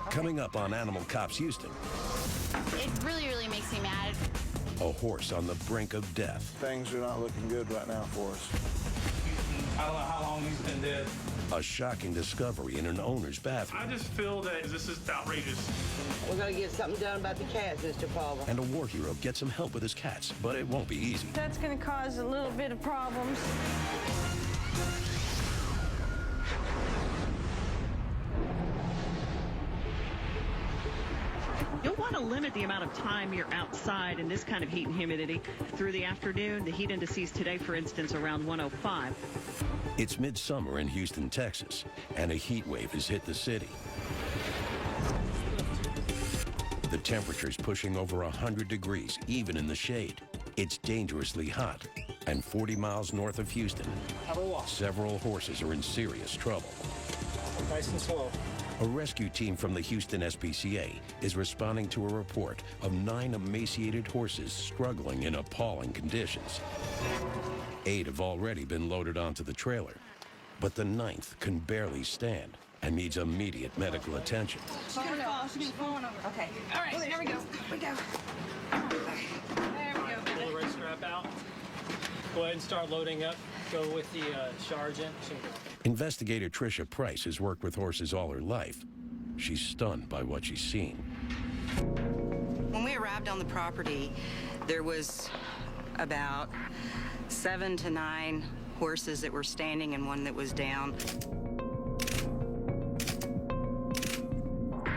Coming up on Animal Cops Houston. It really makes me mad. A horse on the brink of death. Things are not looking good right now for us. I don't know how long he's been dead. A shocking discovery in an owner's bathroom. I just feel that this is outrageous. We're going to get something done about the cats, Mr. Palmer. And a war hero gets some help with his cats, but it won't be easy. That's going to cause a little bit of problems. You'll want to limit the amount of time you're outside in this kind of heat and humidity through the afternoon. The heat indices today, for instance, around 105. It's midsummer in Houston, Texas, and a heat wave has hit the city. The temperature's pushing over 100 degrees, even in the shade. It's dangerously hot. And 40 miles north of Houston, several horses are in serious trouble. Nice and slow. A rescue team from the Houston SPCA is responding to a report of 9 emaciated horses struggling in appalling conditions. 8 have already been loaded onto the trailer, but the 9th can barely stand and needs immediate medical attention. Okay. All right, there we go. We go. There we go. Pull the right strap out. Go ahead and start loading up. Go with the sergeant. Investigator Tricia Price has worked with horses all her life. She's stunned by what she's seen. When we arrived on the property, there was about 7 to 9 horses that were standing and one that was down.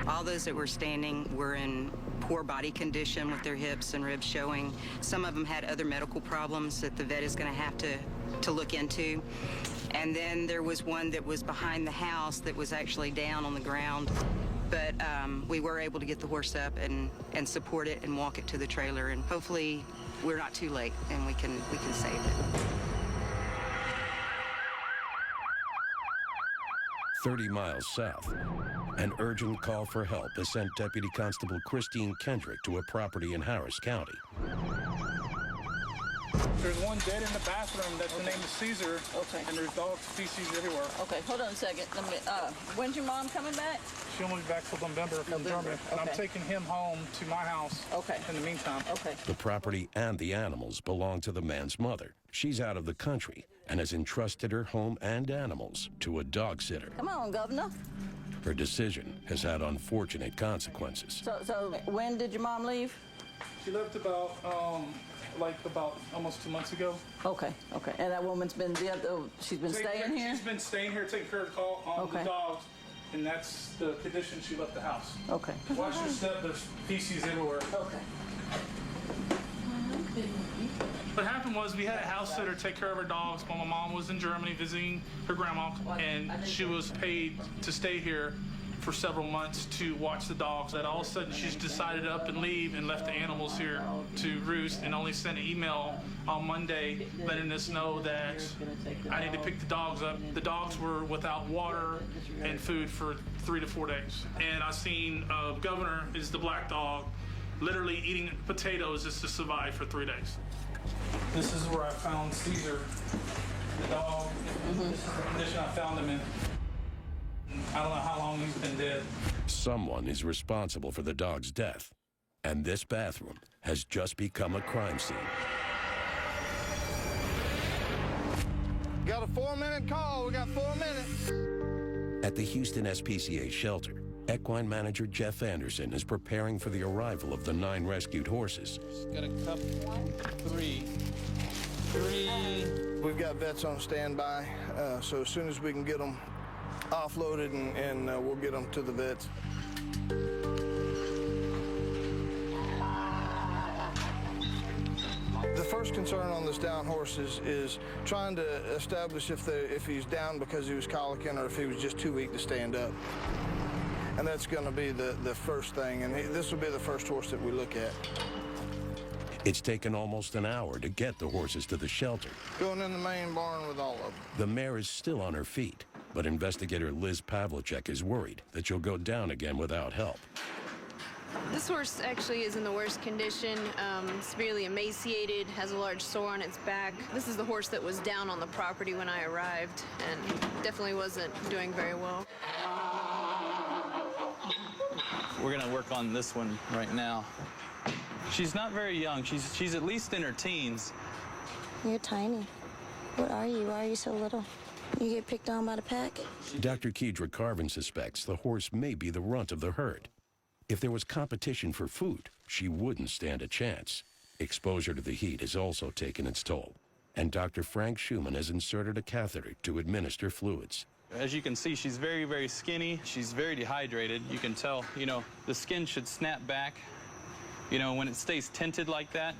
All those that were standing were in poor body condition with their hips and ribs showing. Some of them had other medical problems that the vet is going to have to look into. And then there was one that was behind the house that was actually down on the ground. But we were able to get the horse up and support it and walk it to the trailer. And hopefully we're not too late and we can save it. 30 miles south, an urgent call for help has sent Deputy Constable Christine Kendrick to a property in Harris County. There's one dead in the bathroom that's the name of Caesar. Okay. And there's dog feces everywhere. Okay, hold on a second. Let me, when's your mom coming back? She won't be back till November from Germany. And I'm taking him home to my house in the meantime. Okay. The property and the animals belong to the man's mother. She's out of the country and has entrusted her home and animals to a dog sitter. Come on, Governor. Her decision has had unfortunate consequences. So when did your mom leave? She left about almost 2 months ago. Okay. And that woman's been she's been staying here? She's been staying here, taking care of the dogs, and that's the condition she left the house. Okay. Watch your step, there's feces everywhere. Okay. What happened was we had a house sitter take care of her dogs while my mom was in Germany visiting her grandma, and she was paid to stay here for several months to watch the dogs. That all of a sudden she's decided to up and leave and left the animals here to roost, and only sent an email on Monday letting us know that I need to pick the dogs up. The dogs were without water and food for 3 to 4 days. And I seen Governor is the black dog literally eating potatoes just to survive for 3 days. This is where I found Caesar, the dog. This is the condition I found him in. I don't know how long he's been dead. Someone is responsible for the dog's death, and this bathroom has just become a crime scene. Got a 4-minute call. We got 4 minutes. At the Houston SPCA shelter, equine manager Jeff Anderson is preparing for the arrival of the 9 rescued horses. Got a couple. 3. We've got vets on standby, so as soon as we can get them offloaded and we'll get them to the vets. The first concern on this down horse is trying to establish if he's down because he was colicking or if he was just too weak to stand up. And that's going to be the first thing, and this will be the first horse that we look at. It's taken almost an hour to get the horses to the shelter. Going in the main barn with all of them. The mare is still on her feet, but investigator Liz Pavlicek is worried that she'll go down again without help. This horse actually is in the worst condition, severely emaciated, has a large sore on its back. This is the horse that was down on the property when I arrived and definitely wasn't doing very well. We're gonna work on this one right now. She's not very young. She's at least in her teens. You're tiny. What are you? Why are you so little? You get picked on by the pack? Dr. Kedra Carvin suspects the horse may be the runt of the herd. If there was competition for food, she wouldn't stand a chance. Exposure to the heat has also taken its toll, and Dr. Frank Schumann has inserted a catheter to administer fluids. As you can see, she's very, very skinny. She's very dehydrated. You can tell, you know, the skin should snap back. You know, when it stays tinted like that,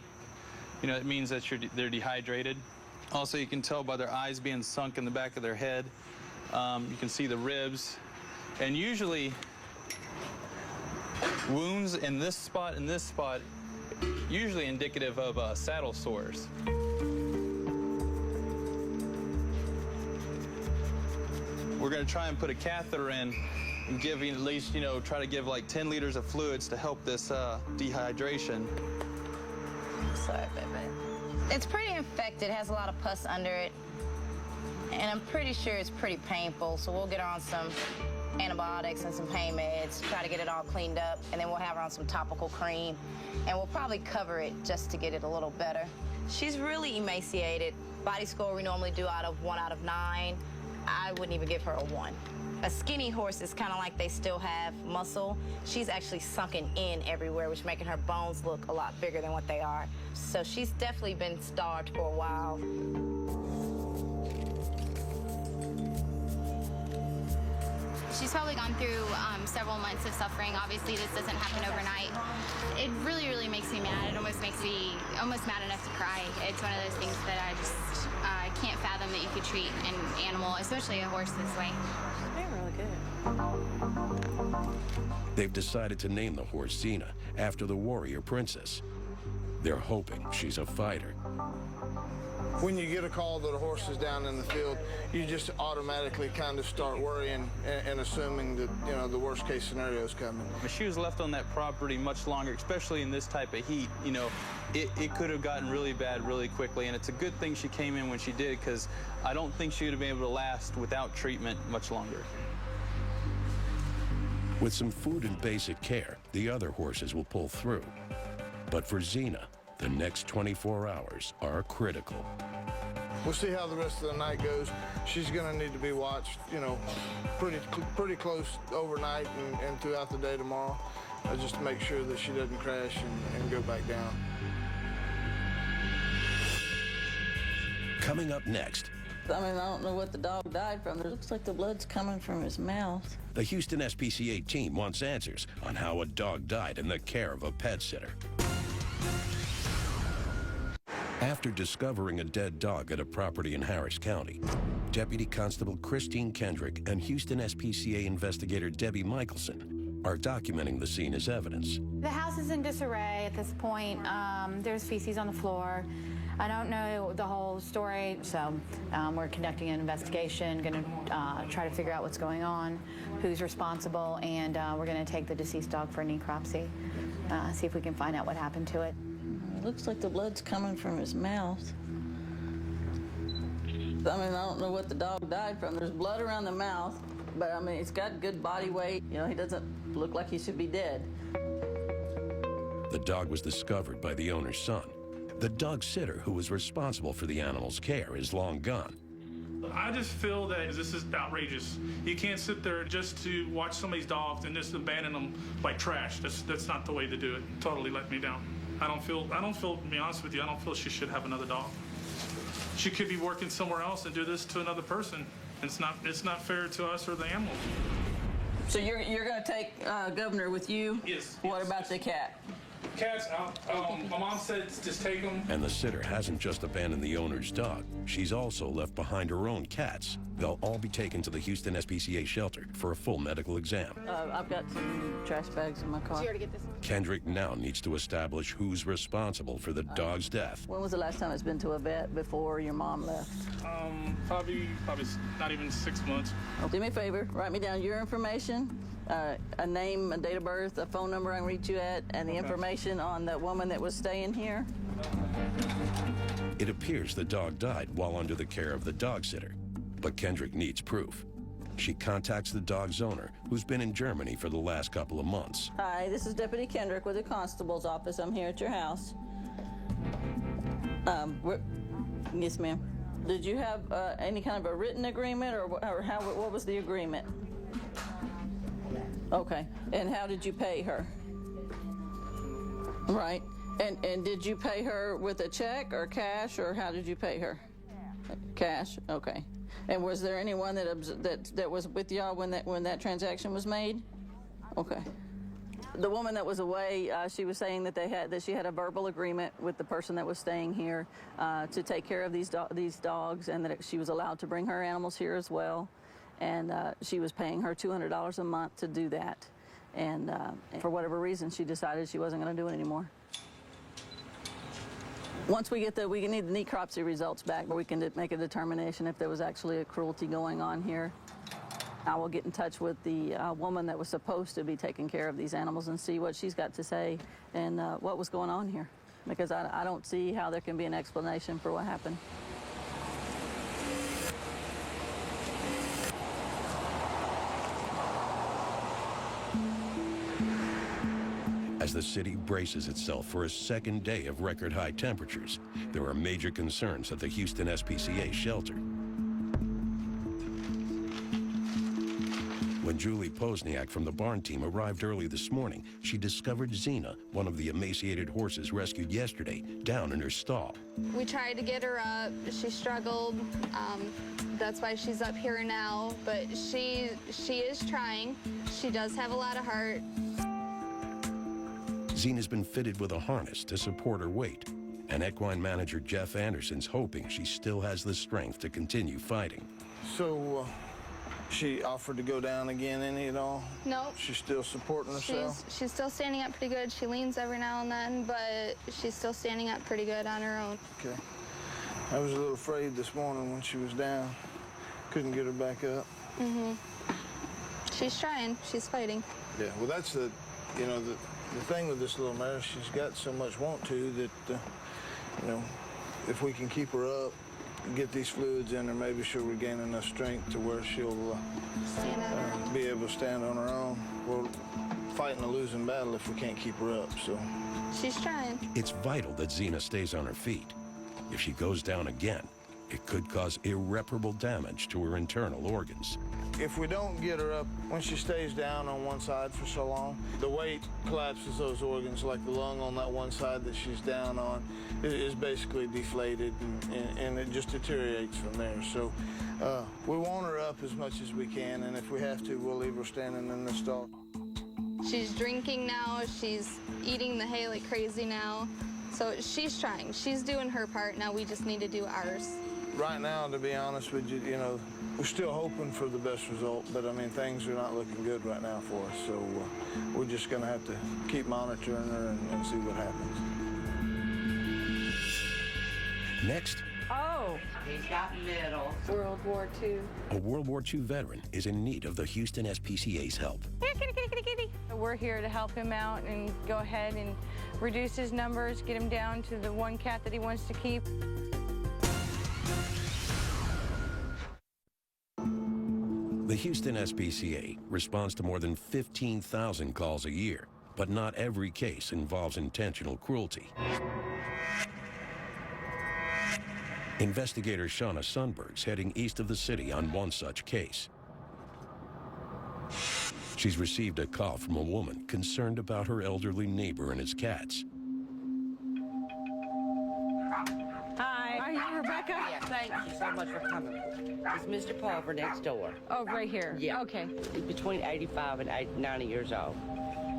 you know, it means that they're dehydrated. Also, you can tell by their eyes being sunk in the back of their head. You can see the ribs. And usually, wounds in this spot and this spot, usually indicative of saddle sores. We're going to try and put a catheter in and give at least, you know, try to give like 10 liters of fluids to help this dehydration. Sorry, baby. It's pretty infected, has a lot of pus under it, and I'm pretty sure it's pretty painful, so we'll get her on some antibiotics and some pain meds, try to get it all cleaned up, and then we'll have her on some topical cream, and we'll probably cover it just to get it a little better. She's really emaciated. Body score we normally do out of 1 out of 9. I wouldn't even give her a 1. A skinny horse is kind of like they still have muscle. She's actually sunken in everywhere, which making her bones look a lot bigger than what they are. So she's definitely been starved for a while. She's probably gone through several months of suffering. Obviously, this doesn't happen overnight. It really, really makes me mad. It almost makes me mad enough to cry. It's one of those things that I just can't fathom that you could treat an animal, especially a horse, this way. They're really good. They've decided to name the horse Xena after the warrior princess. They're hoping she's a fighter. When you get a call that a horse is down in the field, you just automatically kind of start worrying and assuming that, you know, the worst case scenario is coming. If she was left on that property much longer, especially in this type of heat, you know, it could have gotten really bad really quickly. And it's a good thing she came in when she did, because I don't think she would have been able to last without treatment much longer. With some food and basic care, the other horses will pull through. But for Xena, the next 24 hours are critical. We'll see how the rest of the night goes. She's going to need to be watched, you know, pretty close overnight and throughout the day tomorrow, just to make sure that she doesn't crash and go back down. Coming up next. I mean, I don't know what the dog died from. It looks like the blood's coming from his mouth. The Houston SPCA team wants answers on how a dog died in the care of a pet sitter. After discovering a dead dog at a property in Harris County, Deputy Constable Christine Kendrick and Houston SPCA investigator Debbie Michelson are documenting the scene as evidence. The house is in disarray at this point. There's feces on the floor. I don't know the whole story, so we're conducting an investigation, going to try to figure out what's going on, who's responsible, and we're going to take the deceased dog for a necropsy, see if we can find out what happened to it. It looks like the blood's coming from his mouth. I mean, I don't know what the dog died from. There's blood around the mouth, but I mean, he's got good body weight. You know, he doesn't look like he should be dead. The dog was discovered by the owner's son. The dog sitter who was responsible for the animal's care is long gone. I just feel that this is outrageous. You can't sit there just to watch somebody's dogs and just abandon them like trash. That's not the way to do it. Totally let me down. I don't feel, to be honest with you, I don't feel she should have another dog. She could be working somewhere else and do this to another person. It's not fair to us or the animal. So you're going to take Governor with you? Yes. What about the cat? Cats, my mom said just take them. And the sitter hasn't just abandoned the owner's dog. She's also left behind her own cats. They'll all be taken to the Houston SPCA shelter for a full medical exam. I've got some trash bags in my car. Here to get this. Kendrick now needs to establish who's responsible for the dog's death. When was the last time it's been to a vet before your mom left? Probably not even 6 months. Well, do me a favor, write me down your information, a name, a date of birth, a phone number I can reach you at, and the information on the woman that was staying here. It appears the dog died while under the care of the dog sitter, but Kendrick needs proof. She contacts the dog's owner, who's been in Germany for the last couple of months. Hi, this is Deputy Kendrick with the Constable's office. I'm here at your house. Yes, ma'am. Did you have any kind of a written agreement, or what was the agreement? Okay. And how did you pay her? Right. And did you pay her with a check or cash, or how did you pay her? Cash. Okay. And was there anyone that was with y'all when that transaction was made? Okay. The woman that was away, she was saying that she had a verbal agreement with the person that was staying here to take care of these dogs, and that she was allowed to bring her animals here as well. And she was paying her $200 a month to do that. And for whatever reason, she decided she wasn't going to do it anymore. Once we need the necropsy results back, we can make a determination if there was actually a cruelty going on here. I will get in touch with the woman that was supposed to be taking care of these animals and see what she's got to say and what was going on here, because I don't see how there can be an explanation for what happened. As the city braces itself for a second day of record-high temperatures, there are major concerns at the Houston SPCA shelter. When Julie Posniak from the barn team arrived early this morning, she discovered Xena, one of the emaciated horses rescued yesterday, down in her stall. We tried to get her up. She struggled. That's why she's up here now. But she is trying. She does have a lot of heart. Xena's been fitted with a harness to support her weight, and equine manager Jeff Anderson's hoping she still has the strength to continue fighting. So, she offered to go down again any at all? Nope. She's still supporting herself? She's still standing up pretty good. She leans every now and then, but she's still standing up pretty good on her own. Okay. I was a little afraid this morning when she was down. Couldn't get her back up. Mm-hmm. She's trying. She's fighting. Yeah, well, that's the thing with this little mare. She's got so much want to that, if we can keep her up, get these fluids in her, maybe she'll regain enough strength to where she'll be able to stand on her own. We're fighting a losing battle if we can't keep her up, so. She's trying. It's vital that Xena stays on her feet. If she goes down again, it could cause irreparable damage to her internal organs. If we don't get her up, when she stays down on one side for so long, the weight collapses those organs, like the lung on that one side that she's down on is basically deflated, and it just deteriorates from there. So we want her up as much as we can, and if we have to, we'll leave her standing in the stall. She's drinking now. She's eating the hay like crazy now. So she's trying. She's doing her part. Now we just need to do ours. Right now, to be honest with you, we're still hoping for the best result, but I mean, things are not looking good right now for us. So we're just going to have to keep monitoring her and see what happens. Next. Oh, he's got medals. World War II. A World War II veteran is in need of the Houston SPCA's help. Here, kitty, kitty, kitty, kitty. We're here to help him out and go ahead and reduce his numbers, get him down to the one cat that he wants to keep. The Houston SPCA responds to more than 15,000 calls a year, but not every case involves intentional cruelty. Investigator Shauna Sundberg's heading east of the city on one such case. She's received a call from a woman concerned about her elderly neighbor and his cats. Hi. Are you Rebecca? Yeah, thank you so much for coming. It's Mr. Pulver next door. Oh, right here. Yeah. Okay. He's between 85 and 90 years old.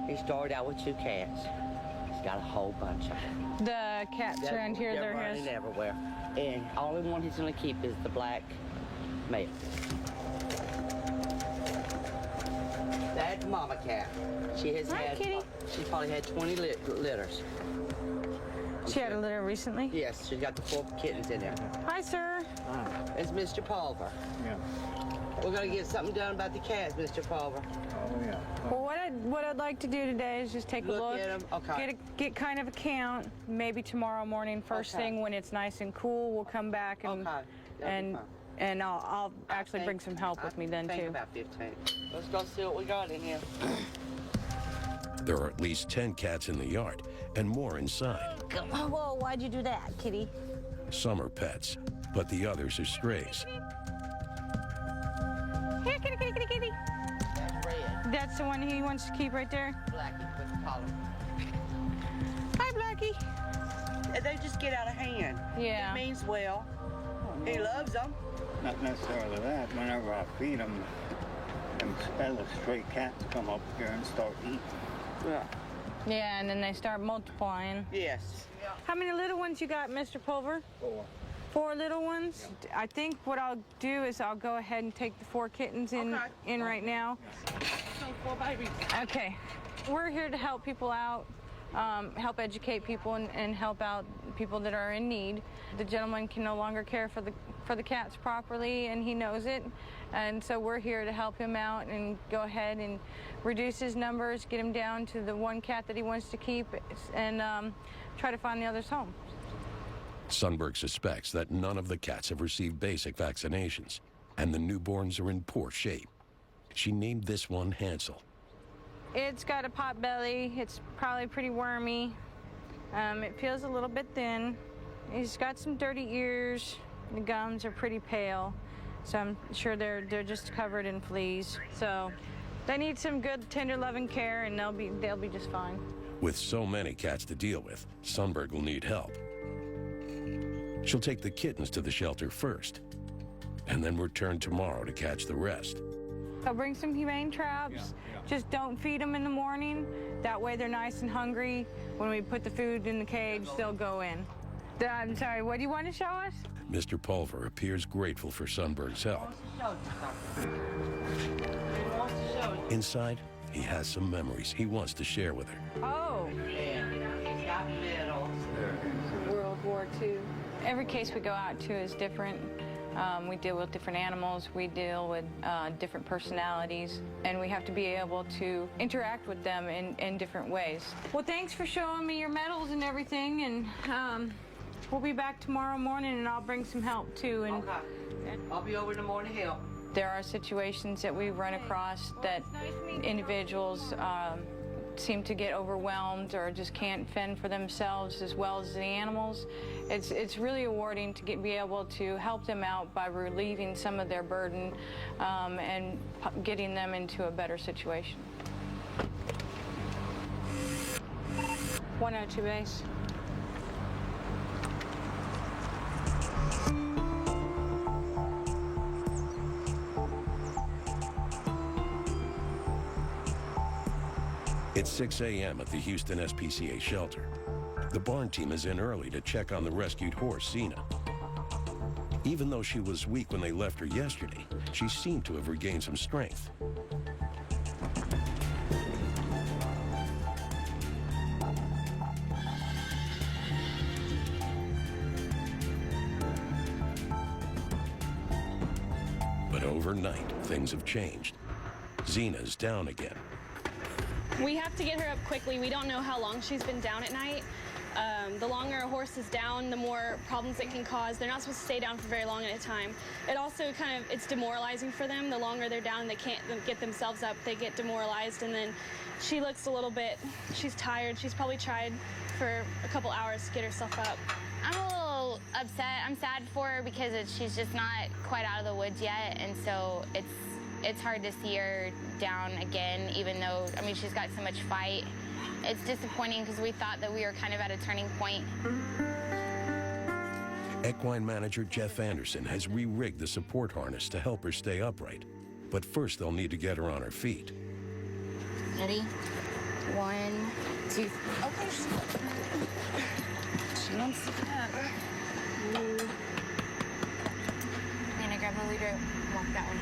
He started out with 2 cats. He's got a whole bunch of them. The cats around here, they're running everywhere. And only one he's going to keep is the black male. That's Mama Cat. She has she's probably had 20 litters. She had a litter recently? Yes, she's got the 4 kittens in there. Hi, sir. Hi. It's Mr. Pulver. Yeah. We're going to get something done about the cats, Mr. Pulver. Oh, yeah. Well, what I'd like to do today is just take a look at them. Okay. Get kind of a count. Maybe tomorrow morning, first thing when it's nice and cool, we'll come back and And I'll actually bring some help with me then too. About 15. Let's go see what we got in here. There are at least 10 cats in the yard and more inside. Whoa, why'd you do that, kitty? Some are pets, but the others are strays. Here, kitty, kitty, kitty, kitty. That's red. That's the one he wants to keep right there. Blackie with the collar. Hi, Blackie. They just get out of hand. Yeah. He means well. He loves them. Not necessarily that. Whenever I feed them, them other stray cats come up here and start eating. Yeah. Yeah, and then they start multiplying. Yes. How many little ones you got, Mr. Pulver? 4. 4 little ones? I think what I'll do is I'll go ahead and take the 4 kittens in right now. 4 babies. Okay. We're here to help people out, help educate people and help out people that are in need. The gentleman can no longer care for the cats properly, and he knows it. And so we're here to help him out and go ahead and reduce his numbers, get him down to the 1 cat that he wants to keep, and try to find the others home. Sundberg suspects that none of the cats have received basic vaccinations, and the newborns are in poor shape. She named this one Hansel. It's got a pot belly. It's probably pretty wormy. It feels a little bit thin. He's got some dirty ears. The gums are pretty pale, so I'm sure they're just covered in fleas. So they need some good, tender, loving care, and they'll be just fine. With so many cats to deal with, Sundberg will need help. She'll take the kittens to the shelter first, and then return tomorrow to catch the rest. I'll bring some humane traps. Just don't feed them in the morning. That way they're nice and hungry. When we put the food in the cage, they'll go in. I'm sorry, what do you want to show us? Mr. Pulver appears grateful for Sundberg's help. Inside, he has some memories he wants to share with her. Oh. World War II. Every case we go out to is different. We deal with different animals, we deal with different personalities, and we have to be able to interact with them in different ways. Well, thanks for showing me your medals and everything, and we'll be back tomorrow morning, and I'll bring some help too. And I'll be over in the morning to help. There are situations that we run across that individuals seem to get overwhelmed or just can't fend for themselves as well as the animals. It's really rewarding to be able to help them out by relieving some of their burden and getting them into a better situation. 102 base. It's 6 a.m. at the Houston SPCA shelter. The barn team is in early to check on the rescued horse, Zena. Even though she was weak when they left her yesterday, she seemed to have regained some strength. But overnight, things have changed. Zena's down again. We have to get her up quickly. We don't know how long she's been down at night. The longer a horse is down, the more problems it can cause. They're not supposed to stay down for very long at a time. It also it's demoralizing for them. The longer they're down and they can't get themselves up, they get demoralized. And then she looks a little bit, she's tired. She's probably tried for a couple hours to get herself up. I'm a little upset. I'm sad for her because she's just not quite out of the woods yet. And so it's hard to see her down again, even though, I mean, she's got so much fight. It's disappointing because we thought that we were kind of at a turning point. Equine manager Jeff Anderson has re-rigged the support harness to help her stay upright. But first, they'll need to get her on her feet. Ready? 1, 2, okay. She wants to come up. I'm gonna grab the lead rope and walk that way.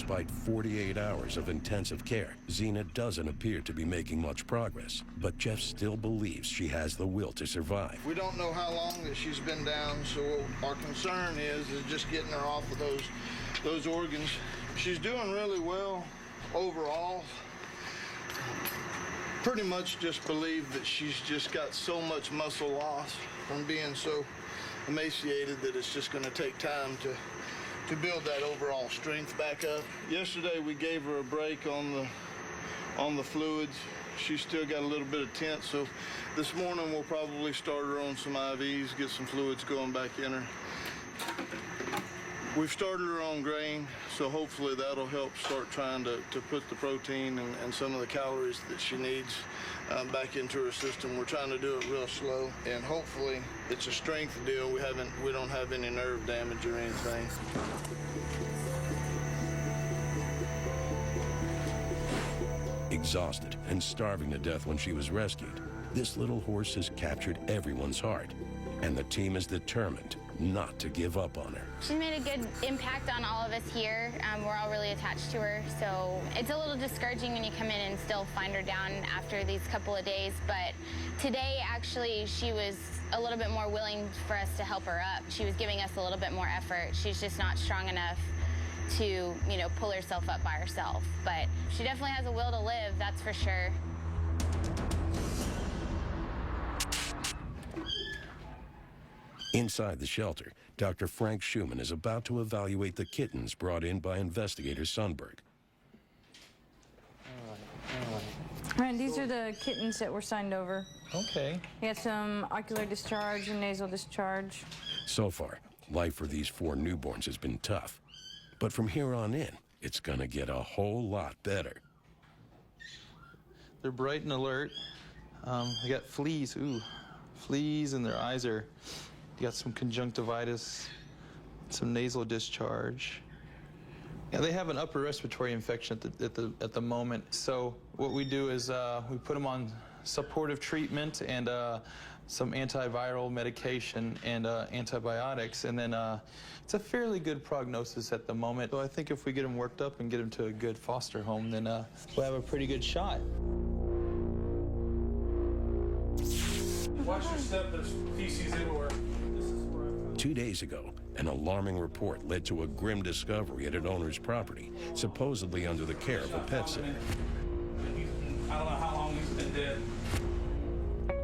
Despite 48 hours of intensive care, Xena doesn't appear to be making much progress, but Jeff still believes she has the will to survive. We don't know how long that she's been down, so our concern is just getting her off of those organs. She's doing really well overall. Pretty much just believe that she's just got so much muscle loss from being so emaciated that it's just going to take time to build that overall strength back up. Yesterday we gave her a break on the fluids. She's still got a little bit of tense, so this morning we'll probably start her on some IVs, get some fluids going back in her. We've started her on grain, so hopefully that'll help start trying to put the protein and some of the calories that she needs back into her system. We're trying to do it real slow, and hopefully it's a strength deal. We don't have any nerve damage or anything. Exhausted and starving to death when she was rescued, this little horse has captured everyone's heart, and the team is determined not to give up on her. She's made a good impact on all of us here. We're all really attached to her, so it's a little discouraging when you come in and still find her down after these couple of days, but today actually she was a little bit more willing for us to help her up. She was giving us a little bit more effort. She's just not strong enough to, you know, pull herself up by herself, but she definitely has a will to live, that's for sure. Inside the shelter, Dr. Frank Schumann is about to evaluate the kittens brought in by investigator Sundberg. All right, these are the kittens that were signed over. Okay. He had some ocular discharge and nasal discharge. So far, life for these 4 newborns has been tough. But from here on in, it's gonna get a whole lot better. They're bright and alert. They got fleas, fleas, and their eyes are, got some conjunctivitis, some nasal discharge. Yeah, they have an upper respiratory infection at the moment. So what we do is we put them on supportive treatment and some antiviral medication and antibiotics, and then it's a fairly good prognosis at the moment. So I think if we get them worked up and get them to a good foster home, then we'll have a pretty good shot. Watch your step, there's feces everywhere. 2 days ago, an alarming report led to a grim discovery at an owner's property, supposedly under the care of a pet sitter. I don't know how long he's been dead.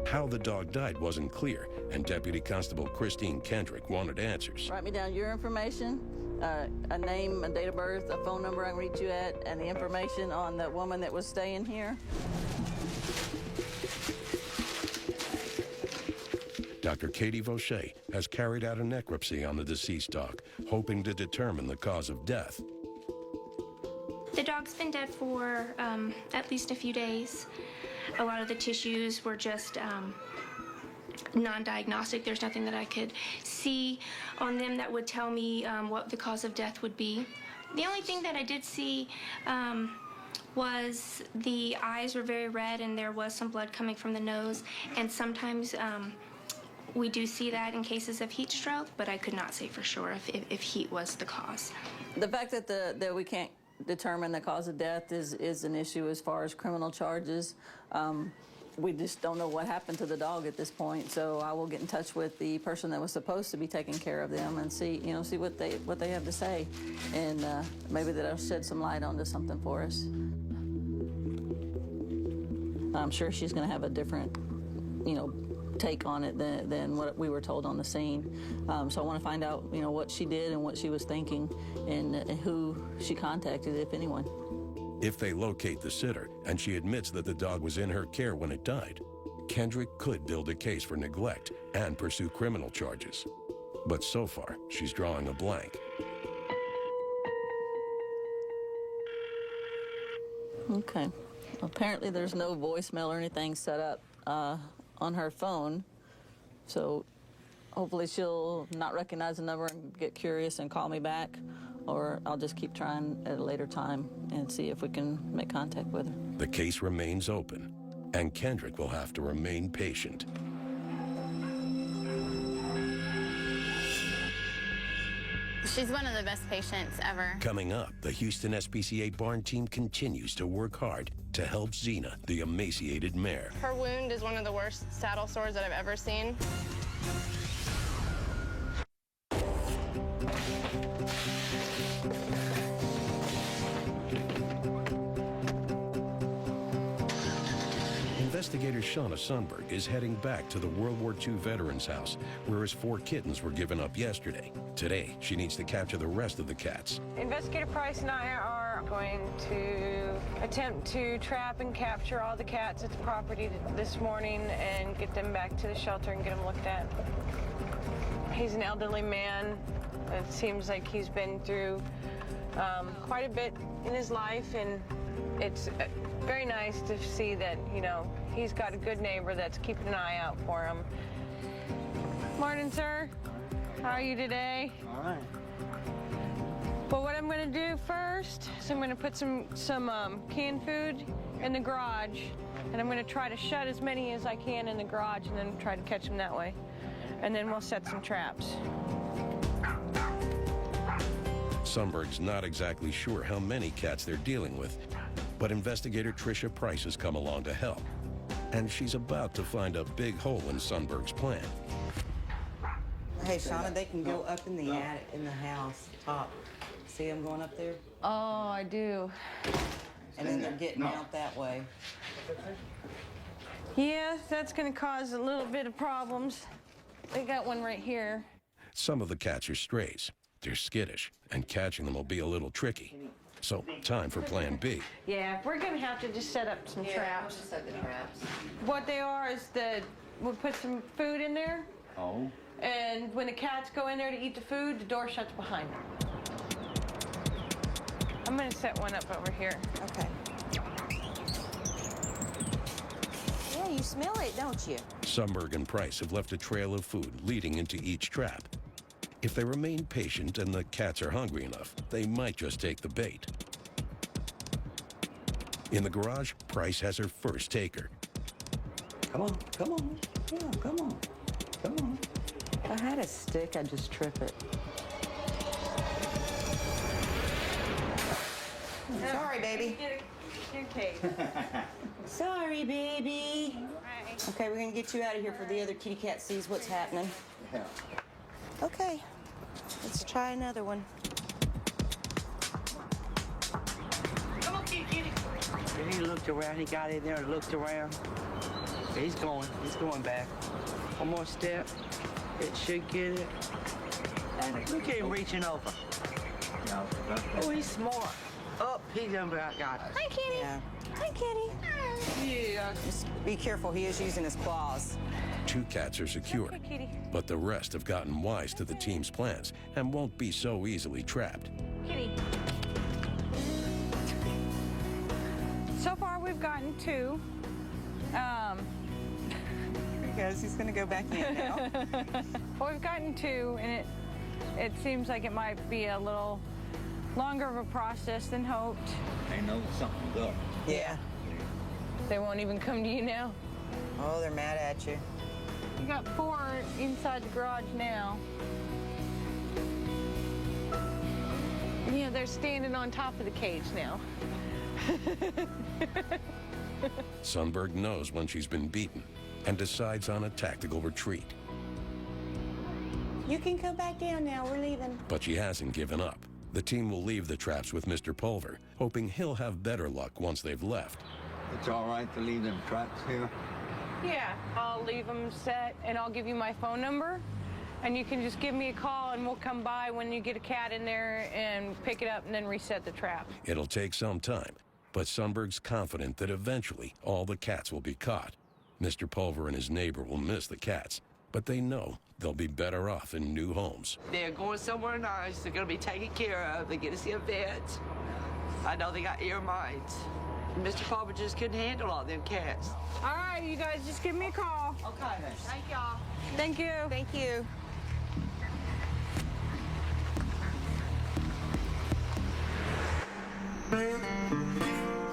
How the dog died wasn't clear, and Deputy Constable Christine Kendrick wanted answers. Write me down your information, a name, a date of birth, a phone number I can reach you at, and the information on the woman that was staying here. Dr. Katie Vaucher has carried out a necropsy on the deceased dog, hoping to determine the cause of death. The dog's been dead for at least a few days. A lot of the tissues were just non-diagnostic. There's nothing that I could see on them that would tell me what the cause of death would be. The only thing that I did see was the eyes were very red and there was some blood coming from the nose, and sometimes we do see that in cases of heat stroke, but I could not say for sure if heat was the cause. The fact that we can't determine the cause of death is an issue as far as criminal charges. We just don't know what happened to the dog at this point, so I will get in touch with the person that was supposed to be taking care of them and see what they have to say, and maybe that'll shed some light onto something for us. I'm sure she's going to have a different, take on it than what we were told on the scene. So I want to find out, what she did and what she was thinking, and who she contacted, if anyone. If they locate the sitter and she admits that the dog was in her care when it died, Kendrick could build a case for neglect and pursue criminal charges. But so far, she's drawing a blank. Okay. Apparently there's no voicemail or anything set up on her phone, so hopefully she'll not recognize the number and get curious and call me back, or I'll just keep trying at a later time and see if we can make contact with her. The case remains open, and Kendrick will have to remain patient. She's one of the best patients ever. Coming up, the Houston SPCA barn team continues to work hard to help Xena, the emaciated mare. Her wound is one of the worst saddle sores that I've ever seen. Investigator Shauna Sundberg is heading back to the World War II Veterans House, where his 4 kittens were given up yesterday. Today, she needs to capture the rest of the cats. Investigator Price and I are going to attempt to trap and capture all the cats at the property this morning and get them back to the shelter and get them looked at. He's an elderly man. It seems like he's been through quite a bit in his life, and it's very nice to see that, you know, he's got a good neighbor that's keeping an eye out for him. Morning, sir. How are you today? All right. Well, what I'm going to do first is I'm going to put some canned food in the garage, and I'm going to try to shut as many as I can in the garage and then try to catch them that way. And then we'll set some traps. Sundberg's not exactly sure how many cats they're dealing with, but investigator Tricia Price has come along to help. And she's about to find a big hole in Sundberg's plan. Hey, Shauna, they can go up in the attic, in the house, top. See them going up there? Oh, I do. And then they're getting out that way. Yeah, that's going to cause a little bit of problems. They got one right here. Some of the cats are strays. They're skittish, and catching them will be a little tricky. So, time for Plan B. Yeah, we're going to have to just set up some traps. We'll set the traps. What they are is we'll put some food in there. Oh. And when the cats go in there to eat the food, the door shuts behind them. I'm going to set one up over here. Okay. Yeah, you smell it, don't you? Sundberg and Price have left a trail of food leading into each trap. If they remain patient and the cats are hungry enough, they might just take the bait. In the garage, Price has her first taker. Come on, come on. Yeah, come on. Come on. If I had a stick, I'd just trip it. Sorry, baby. Your cage. Sorry, baby. Okay, we're gonna get you out of here for the other kitty cat sees what's happening. Yeah. Okay, let's try another one. Come on, kitty, kitty. He looked around, he got in there and looked around. He's going back. One more step. It should get it. And look at him reaching over. No, Oh, he's smart. Oh, he done got it. Hi, kitty. Yeah. Hi, kitty. Yeah. Just be careful, he is using his claws. 2 cats are secure, Okay, kitty. but the rest have gotten wise to the team's plans and won't be so easily trapped. Kitty. So far, we've gotten 2. There he goes, he's gonna go back in now. Well, we've gotten 2, and it seems like it might be a little longer of a process than hoped. they know something's up. Yeah. They won't even come to you now. Oh, they're mad at you. You got 4 inside the garage now. You know, they're standing on top of the cage now. Sundberg knows when she's been beaten and decides on a tactical retreat. You can come back down now. We're leaving. But she hasn't given up. The team will leave the traps with Mr. Pulver, hoping he'll have better luck once they've left. It's all right to leave them traps here? Yeah, I'll leave them set, and I'll give you my phone number, and you can just give me a call, and we'll come by when you get a cat in there and pick it up and then reset the trap. It'll take some time, but Sundberg's confident that eventually all the cats will be caught. Mr. Pulver and his neighbor will miss the cats, but they know they'll be better off in new homes. They're going somewhere nice. They're going to be taken care of. They're going to see a vet. I know they got ear mines. Mr. Palmer just couldn't handle all them cats. All right, you guys just give me a call. Okay. Thank y'all. Thank you. Thank you.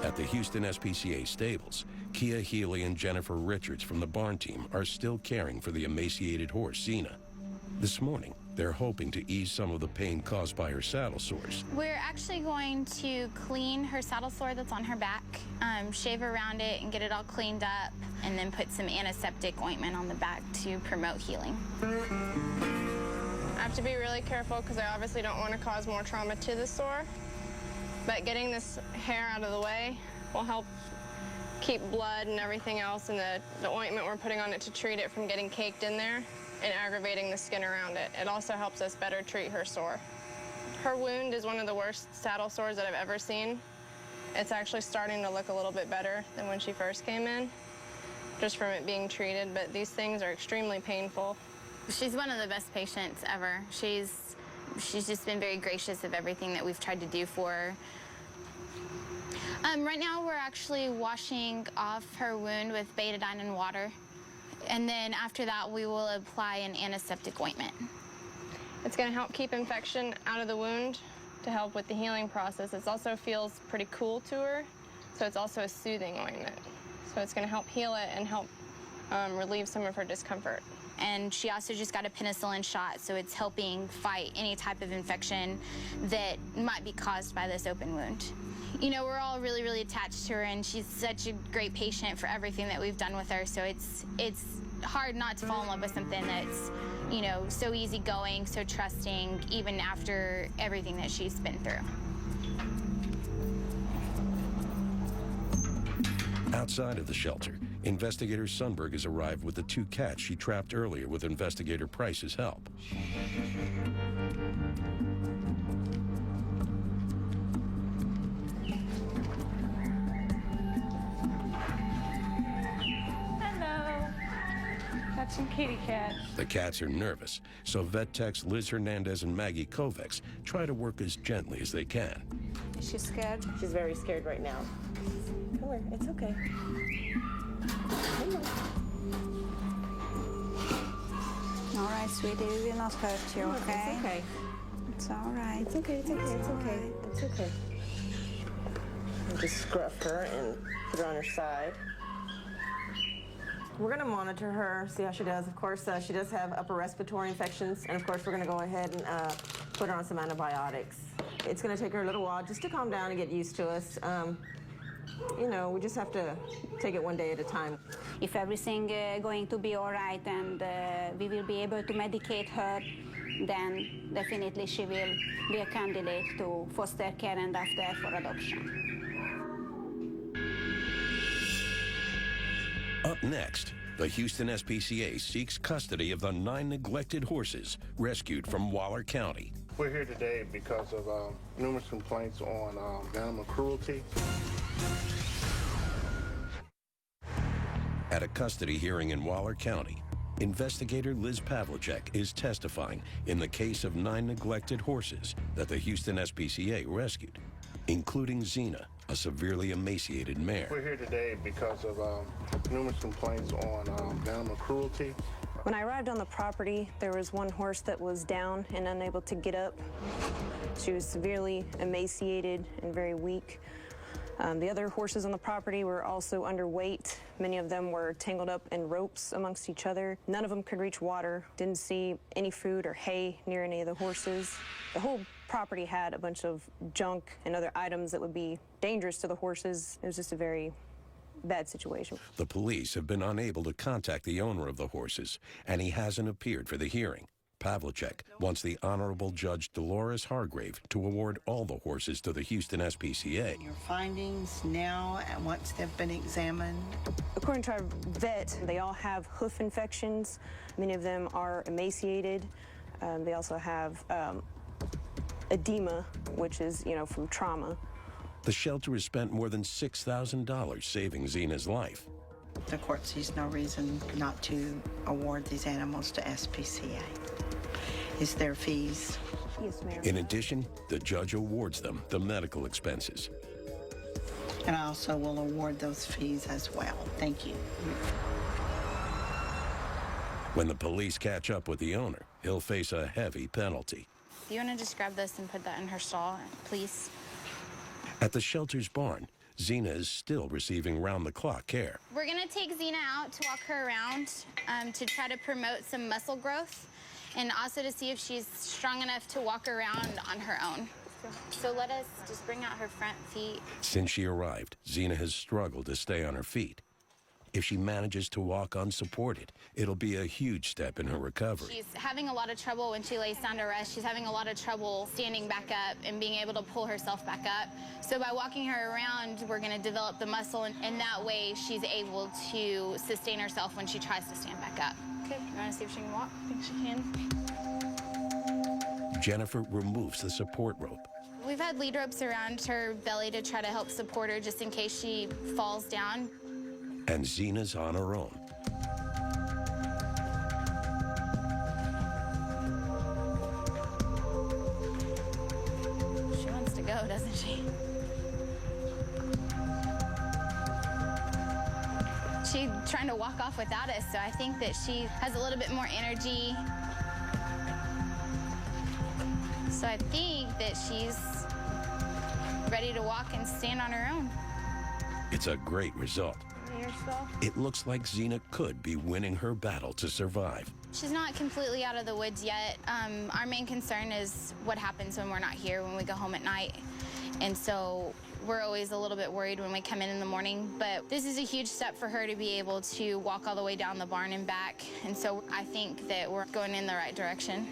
At the Houston SPCA stables, Kia Healy and Jennifer Richards from the barn team are still caring for the emaciated horse, Xena. This morning, they're hoping to ease some of the pain caused by her saddle sores. We're actually going to clean her saddle sore that's on her back, shave around it and get it all cleaned up, and then put some antiseptic ointment on the back to promote healing. I have to be really careful because I obviously don't want to cause more trauma to the sore, but getting this hair out of the way will help keep blood and everything else and the ointment we're putting on it to treat it from getting caked in there and aggravating the skin around it. It also helps us better treat her sore. Her wound is one of the worst saddle sores that I've ever seen. It's actually starting to look a little bit better than when she first came in, just from it being treated, but these things are extremely painful. She's one of the best patients ever. She's just been very gracious of everything that we've tried to do for her. Right now we're actually washing off her wound with betadine and water. And then after that, we will apply an antiseptic ointment. It's going to help keep infection out of the wound to help with the healing process. It also feels pretty cool to her, so it's also a soothing ointment. So it's going to help heal it and help relieve some of her discomfort. And she also just got a penicillin shot, so it's helping fight any type of infection that might be caused by this open wound. You know, we're all really, really attached to her, and she's such a great patient for everything that we've done with her, so it's hard not to fall in love with something that's, you know, so easygoing, so trusting, even after everything that she's been through. Outside of the shelter, Investigator Sundberg has arrived with the 2 cats she trapped earlier with Investigator Price's help. Hello. Got some kitty cats. The cats are nervous, so vet techs Liz Hernandez and Maggie Kovacs try to work as gently as they can. Is she scared? She's very scared right now. Come here, it's okay. Come on. All right, sweetie, we will not hurt you, okay? It's okay. It's all right. It's okay, it's okay, it's okay. It's okay. I'll just scruff her and put her on her side. We're going to monitor her, see how she does. Of course, she does have upper respiratory infections, and of course, we're going to go ahead and put her on some antibiotics. It's going to take her a little while just to calm down and get used to us. You know, we just have to take it one day at a time. If everything going to be all right and we will be able to medicate her, then definitely she will be a candidate to foster care and after for adoption. Up next, the Houston SPCA seeks custody of the 9 neglected horses rescued from Waller County. We're here today because of numerous complaints on animal cruelty. At a custody hearing in Waller County, investigator Liz Pavlicek is testifying in the case of 9 neglected horses that the Houston SPCA rescued, including Xena, a severely emaciated mare. We're here today because of numerous complaints on animal cruelty. When I arrived on the property, there was one horse that was down and unable to get up. She was severely emaciated and very weak. The other horses on the property were also underweight. Many of them were tangled up in ropes amongst each other. None of them could reach water. Didn't see any food or hay near any of the horses. The whole property had a bunch of junk and other items that would be dangerous to the horses. It was just a very bad situation. The police have been unable to contact the owner of the horses, and he hasn't appeared for the hearing. Pavlicek wants the Honorable Judge Dolores Hargrave to award all the horses to the Houston SPCA. Your findings now, once they've been examined? According to our vet, they all have hoof infections. Many of them are emaciated. They also have edema, which is, you know, from trauma. The shelter has spent more than $6,000 saving Xena's life. The court sees no reason not to award these animals to SPCA. Is there fees? Yes, ma'am. In addition, the judge awards them the medical expenses. And I also will award those fees as well. Thank you. When the police catch up with the owner, he'll face a heavy penalty. Do you want to just grab this and put that in her stall, please? At the shelter's barn, Xena is still receiving round-the-clock care. We're going to take Xena out to walk her around to try to promote some muscle growth. and also to see if she's strong enough to walk around on her own. So let us just bring out her front feet. Since she arrived, Xena has struggled to stay on her feet. If she manages to walk unsupported, it'll be a huge step in her recovery. She's having a lot of trouble when she lays down to rest. She's having a lot of trouble standing back up and being able to pull herself back up. So by walking her around, we're going to develop the muscle, and that way she's able to sustain herself when she tries to stand back up. Okay, you want to see if she can walk? I think she can. Jennifer removes the support rope. We've had lead ropes around her belly to try to help support her just in case she falls down. And Xena's on her own. She wants to go, doesn't she? She's trying to walk off without us, so I think that she has a little bit more energy. So I think that she's ready to walk and stand on her own. It's a great result. It looks like Xena could be winning her battle to survive. She's not completely out of the woods yet. Our main concern is what happens when we're not here, when we go home at night. And so we're always a little bit worried when we come in the morning. But this is a huge step for her to be able to walk all the way down the barn and back. And so I think that we're going in the right direction.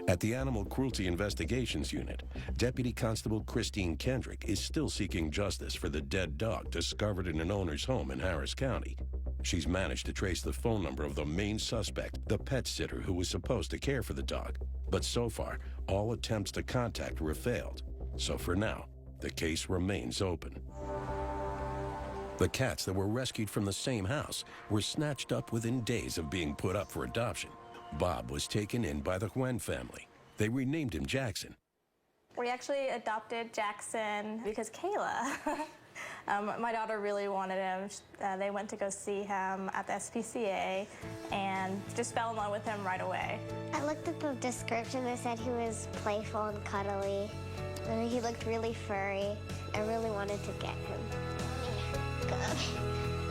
At the Animal Cruelty Investigations Unit, Deputy Constable Christine Kendrick is still seeking justice for the dead dog discovered in an owner's home in Harris County. She's managed to trace the phone number of the main suspect, the pet sitter who was supposed to care for the dog. But so far, all attempts to contact her have failed. So for now, the case remains open. The cats that were rescued from the same house were snatched up within days of being put up for adoption. Bob was taken in by the Huen family. They renamed him Jackson. We actually adopted Jackson because Kayla. My daughter really wanted him. They went to go see him at the SPCA and just fell in love with him right away. I looked at the description. They said he was playful and cuddly, and he looked really furry. I really wanted to get him.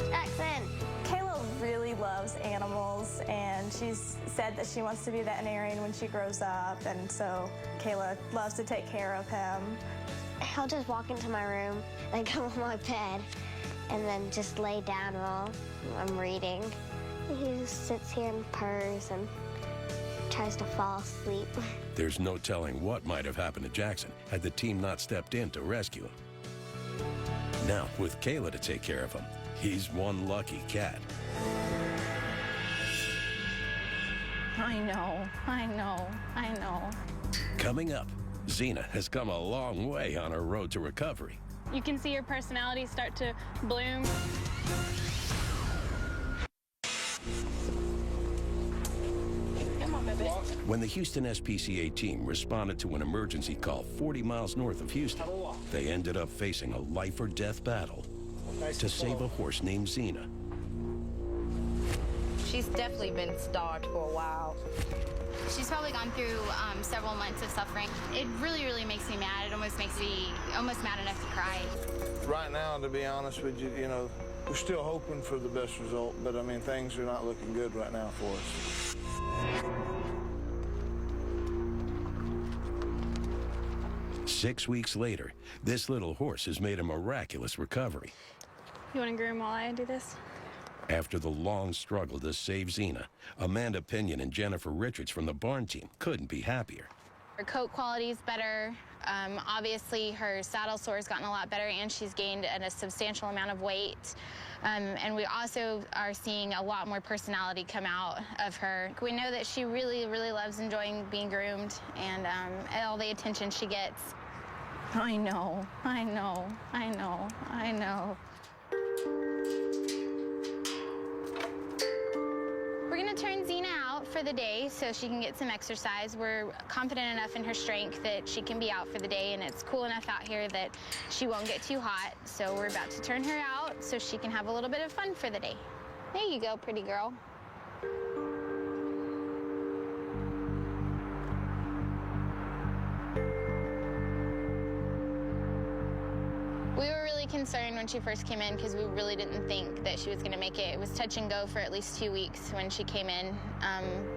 Jackson! Kayla really loves animals, and she's said that she wants to be a veterinarian when she grows up, and so Kayla loves to take care of him. He'll just walk into my room and come on my bed and then just lay down while I'm reading. He just sits here and purrs and tries to fall asleep. There's no telling what might have happened to Jackson had the team not stepped in to rescue him. Now, with Kayla to take care of him, he's one lucky cat. I know. Coming up, Xena has come a long way on her road to recovery. You can see her personality start to bloom. Come on, baby. When the Houston SPCA team responded to an emergency call 40 miles north of Houston, they ended up facing a life-or-death battle to save a horse named Xena. She's definitely been starved for a while. She's probably gone through several months of suffering. It really, really makes me mad. It almost makes me mad enough to cry. Right now, to be honest with you, we're still hoping for the best result, but I mean, things are not looking good right now for us. 6 weeks later, this little horse has made a miraculous recovery. You want to groom while I do this? After the long struggle to save Xena, Amanda Pinion and Jennifer Richards from the barn team couldn't be happier. Her coat quality is better. Obviously, her saddle sore has gotten a lot better, and she's gained a substantial amount of weight. And we also are seeing a lot more personality come out of her. We know that she really, really loves enjoying being groomed and all the attention she gets. I know. We're going to turn Xena out for the day so she can get some exercise. We're confident enough in her strength that she can be out for the day, and it's cool enough out here that she won't get too hot. So we're about to turn her out so she can have a little bit of fun for the day. There you go, pretty girl. We were really really concerned when she first came in because we really didn't think that she was going to make it. It was touch and go for at least 2 weeks when she came in.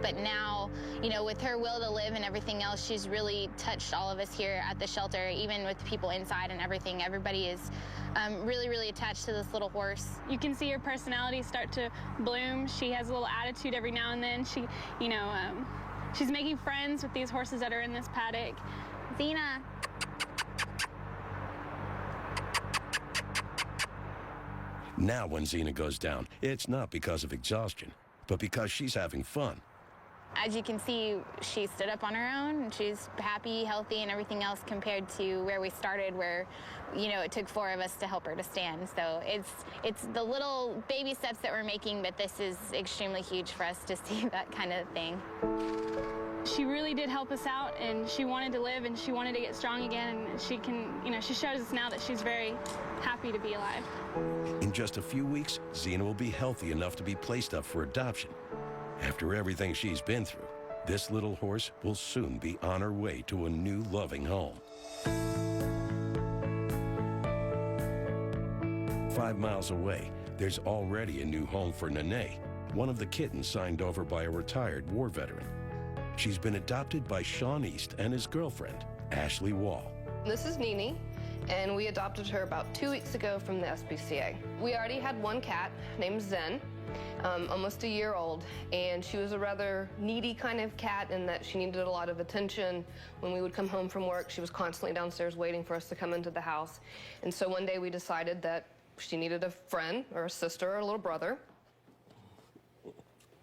But now, you know, with her will to live and everything else, she's really touched all of us here at the shelter, even with the people inside and everything. Everybody is really, really attached to this little horse. You can see her personality start to bloom. She has a little attitude every now and then. She, you know, she's making friends with these horses that are in this paddock. Xena. Now when Xena goes down, it's not because of exhaustion, but because she's having fun. As you can see, she stood up on her own, and she's happy, healthy, and everything else compared to where we started, where, you know, it took 4 of us to help her to stand. So it's the little baby steps that we're making, but this is extremely huge for us to see that kind of thing. She really did help us out, and she wanted to live, and she wanted to get strong again, and she can, you know, she shows us now that she's very happy to be alive. In just a few weeks, Xena will be healthy enough to be placed up for adoption. After everything she's been through, this little horse will soon be on her way to a new loving home. 5 miles away, there's already a new home for Nene, one of the kittens signed over by a retired war veteran. She's been adopted by Sean East and his girlfriend, Ashley Wall. This is Nene, and we adopted her about 2 weeks ago from the SPCA. We already had one cat named Zen, almost a year old, and she was a rather needy kind of cat in that she needed a lot of attention. When we would come home from work, she was constantly downstairs waiting for us to come into the house. And so one day we decided that she needed a friend or a sister or a little brother.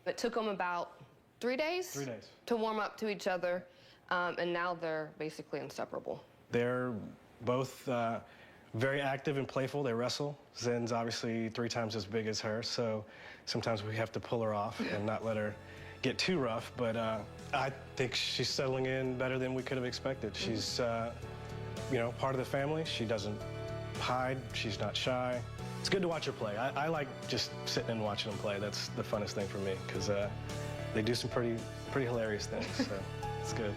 It took them about 3 days? 3 days. To warm up to each other, and now they're basically inseparable. They're both very active and playful. They wrestle. Zen's obviously 3 times as big as her, so sometimes we have to pull her off and not let her get too rough, but I think she's settling in better than we could have expected. She's, you know, part of the family. She doesn't hide. She's not shy. It's good to watch her play. I like just sitting and watching them play. That's the funnest thing for me, because they do some pretty hilarious things, so it's good.